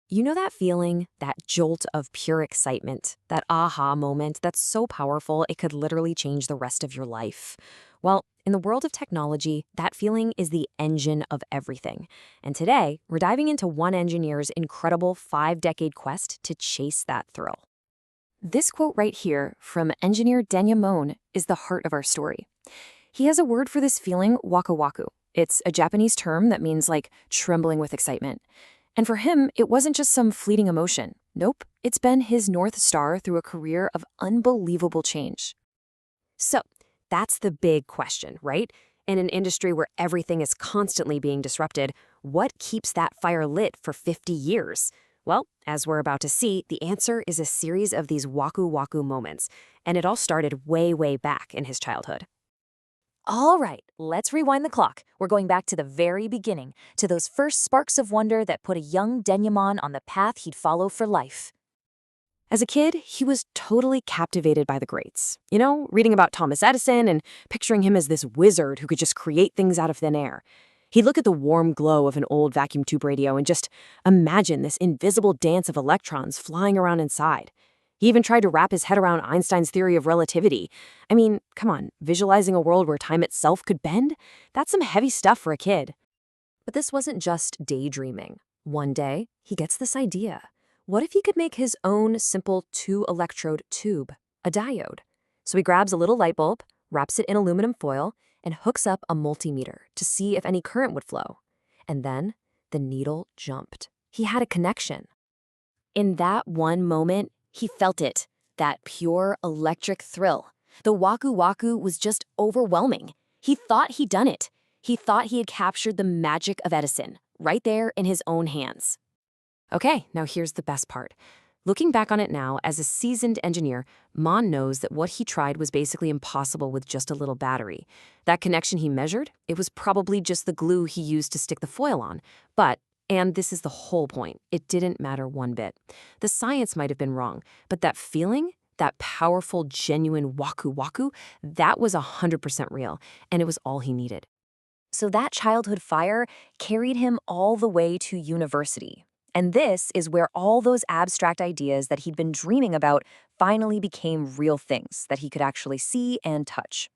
You know that feeling, that jolt of pure excitement, that aha moment that's so powerful it could literally change the rest of your life? Well, in the world of technology, that feeling is the engine of everything. And today, we're diving into one engineer's incredible 5-decade quest to chase that thrill. This quote right here from engineer Denya Kado is the heart of our story. He has a word for this feeling, Wakuwaku. It's a Japanese term that means like trembling with excitement. And for him, it wasn't just some fleeting emotion. Nope, it's been his North Star through a career of unbelievable change. So, that's the big question, right? In an industry where everything is constantly being disrupted, what keeps that fire lit for 50 years? Well, as we're about to see, the answer is a series of these waku-waku moments, and it all started way, way back in his childhood. All right, let's rewind the clock. We're going back to the very beginning, to those first sparks of wonder that put a young Denyamon on the path he'd follow for life. As a kid, he was totally captivated by the greats. You know, reading about Thomas Edison and picturing him as this wizard who could just create things out of thin air. He'd look at the warm glow of an old vacuum tube radio and just imagine this invisible dance of electrons flying around inside. He even tried to wrap his head around Einstein's theory of relativity. I mean, come on, visualizing a world where time itself could bend? That's some heavy stuff for a kid. But this wasn't just daydreaming. One day, he gets this idea. What if he could make his own simple 2-electrode tube, a diode? So he grabs a little light bulb, wraps it in aluminum foil, and hooks up a multimeter to see if any current would flow. And then, the needle jumped. He had a connection. In that one moment, he felt it, that pure electric thrill. The waku-waku was just overwhelming. He thought he'd done it. He thought he had captured the magic of Edison, right there in his own hands. Okay, now here's the best part. Looking back on it now, as a seasoned engineer, Mon knows that what he tried was basically impossible with just a little battery. That connection he measured, it was probably just the glue he used to stick the foil on. But and this is the whole point, it didn't matter one bit. The science might have been wrong, but that feeling, that powerful, genuine waku-waku, that was 100% real, and it was all he needed. So that childhood fire carried him all the way to university. And this is where all those abstract ideas that he'd been dreaming about finally became real things that he could actually see and touch.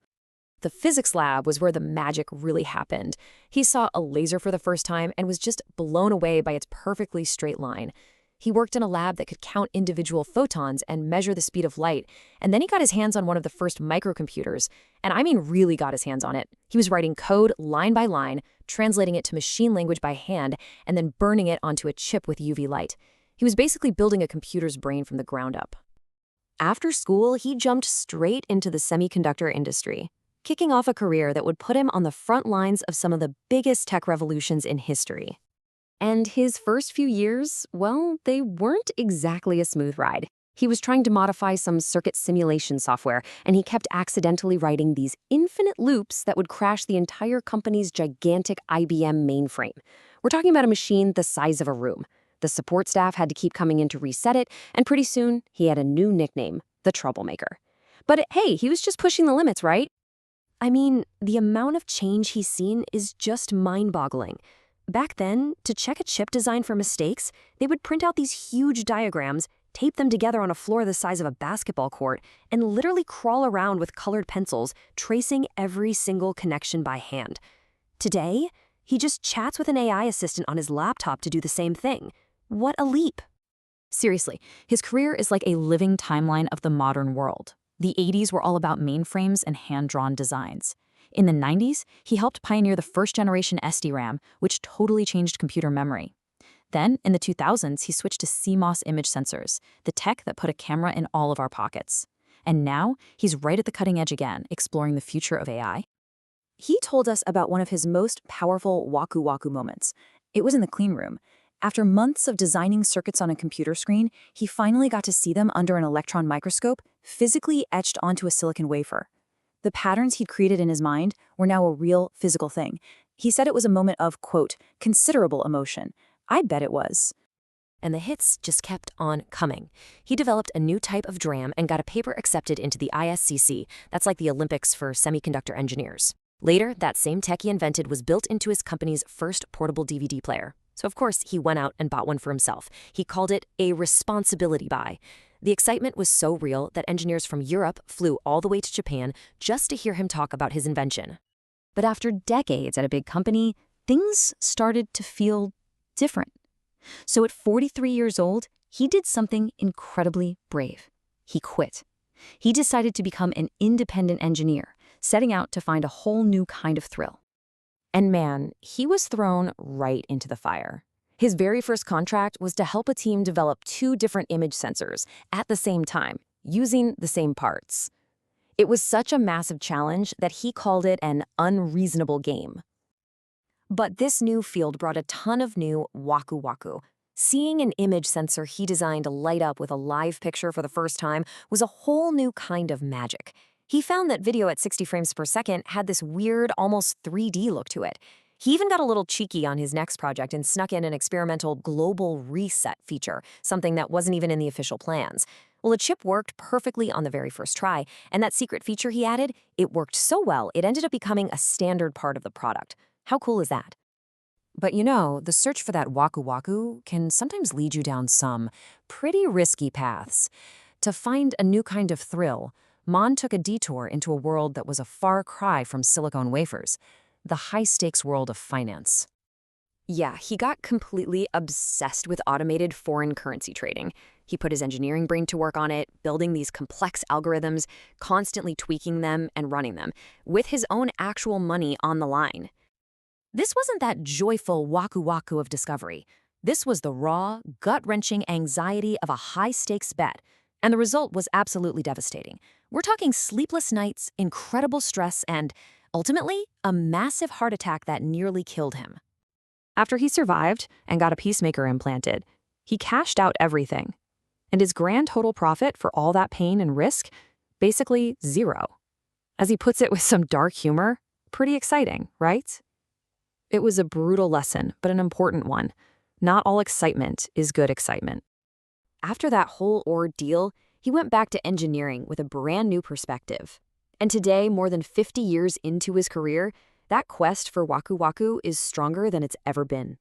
The physics lab was where the magic really happened. He saw a laser for the first time and was just blown away by its perfectly straight line. He worked in a lab that could count individual photons and measure the speed of light, and then he got his hands on one of the first microcomputers, and I mean really got his hands on it. He was writing code line by line, translating it to machine language by hand, and then burning it onto a chip with UV light. He was basically building a computer's brain from the ground up. After school, he jumped straight into the semiconductor industry, kicking off a career that would put him on the front lines of some of the biggest tech revolutions in history. And his first few years, well, they weren't exactly a smooth ride. He was trying to modify some circuit simulation software, and he kept accidentally writing these infinite loops that would crash the entire company's gigantic IBM mainframe. We're talking about a machine the size of a room. The support staff had to keep coming in to reset it, and pretty soon, he had a new nickname, the Troublemaker. But hey, he was just pushing the limits, right? I mean, the amount of change he's seen is just mind-boggling. Back then, to check a chip design for mistakes, they would print out these huge diagrams, tape them together on a floor the size of a basketball court, and literally crawl around with colored pencils, tracing every single connection by hand. Today, he just chats with an AI assistant on his laptop to do the same thing. What a leap! Seriously, his career is like a living timeline of the modern world. The 80s were all about mainframes and hand-drawn designs. In the 90s, he helped pioneer the first-generation SD-RAM, which totally changed computer memory. Then, in the 2000s, he switched to CMOS image sensors, the tech that put a camera in all of our pockets. And now, he's right at the cutting edge again, exploring the future of AI. He told us about one of his most powerful waku-waku moments. It was in the clean room. After months of designing circuits on a computer screen, he finally got to see them under an electron microscope, physically etched onto a silicon wafer. The patterns he'd created in his mind were now a real physical thing. He said it was a moment of, quote, considerable emotion. I bet it was. And the hits just kept on coming. He developed a new type of DRAM and got a paper accepted into the ISCC. That's like the Olympics for semiconductor engineers. Later, that same tech he invented was built into his company's first portable DVD player. So of course, he went out and bought one for himself. He called it a responsibility buy. The excitement was so real that engineers from Europe flew all the way to Japan just to hear him talk about his invention. But after decades at a big company, things started to feel different. So at 43 years old, he did something incredibly brave. He quit. He decided to become an independent engineer, setting out to find a whole new kind of thrill. And man, he was thrown right into the fire. His very first contract was to help a team develop 2 different image sensors at the same time, using the same parts. It was such a massive challenge that he called it an unreasonable game. But this new field brought a ton of new Wakuwaku. Seeing an image sensor he designed light up with a live picture for the first time was a whole new kind of magic. He found that video at 60 frames per second had this weird, almost 3D look to it. He even got a little cheeky on his next project and snuck in an experimental global reset feature, something that wasn't even in the official plans. Well, the chip worked perfectly on the very first try, and that secret feature he added, it worked so well it ended up becoming a standard part of the product. How cool is that? But you know, the search for that Wakuwaku can sometimes lead you down some pretty risky paths. To find a new kind of thrill, Mon took a detour into a world that was a far cry from silicone wafers, the high-stakes world of finance. Yeah, he got completely obsessed with automated foreign currency trading. He put his engineering brain to work on it, building these complex algorithms, constantly tweaking them and running them, with his own actual money on the line. This wasn't that joyful waku-waku of discovery. This was the raw, gut-wrenching anxiety of a high-stakes bet, and the result was absolutely devastating. We're talking sleepless nights, incredible stress, and, ultimately, a massive heart attack that nearly killed him. After he survived and got a pacemaker implanted, he cashed out everything. And his grand total profit for all that pain and risk? Basically 0. As he puts it with some dark humor, pretty exciting, right? It was a brutal lesson, but an important one. Not all excitement is good excitement. After that whole ordeal, he went back to engineering with a brand new perspective. And today, more than 50 years into his career, that quest for Wakuwaku is stronger than it's ever been.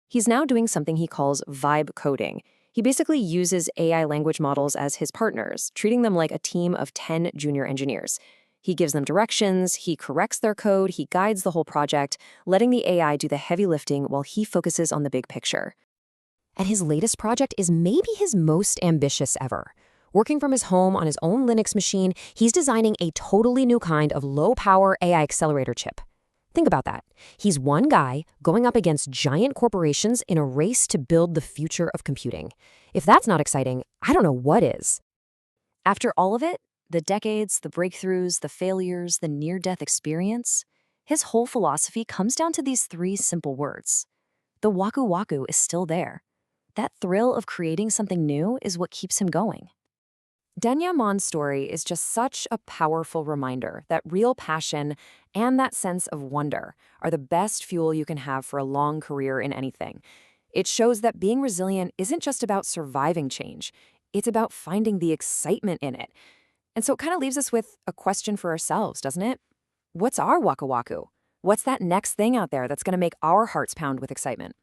He's now doing something he calls vibe coding. He basically uses AI language models as his partners, treating them like a team of 10 junior engineers. He gives them directions, he corrects their code, he guides the whole project, letting the AI do the heavy lifting while he focuses on the big picture. And his latest project is maybe his most ambitious ever. Working from his home on his own Linux machine, he's designing a totally new kind of low-power AI accelerator chip. Think about that. He's one guy going up against giant corporations in a race to build the future of computing. If that's not exciting, I don't know what is. After all of it, the decades, the breakthroughs, the failures, the near-death experience, his whole philosophy comes down to these 3 simple words. The Wakuwaku is still there. That thrill of creating something new is what keeps him going. Denya Kado's story is just such a powerful reminder that real passion and that sense of wonder are the best fuel you can have for a long career in anything. It shows that being resilient isn't just about surviving change. It's about finding the excitement in it. And so it kind of leaves us with a question for ourselves, doesn't it? What's our Wakuwaku? What's that next thing out there that's going to make our hearts pound with excitement?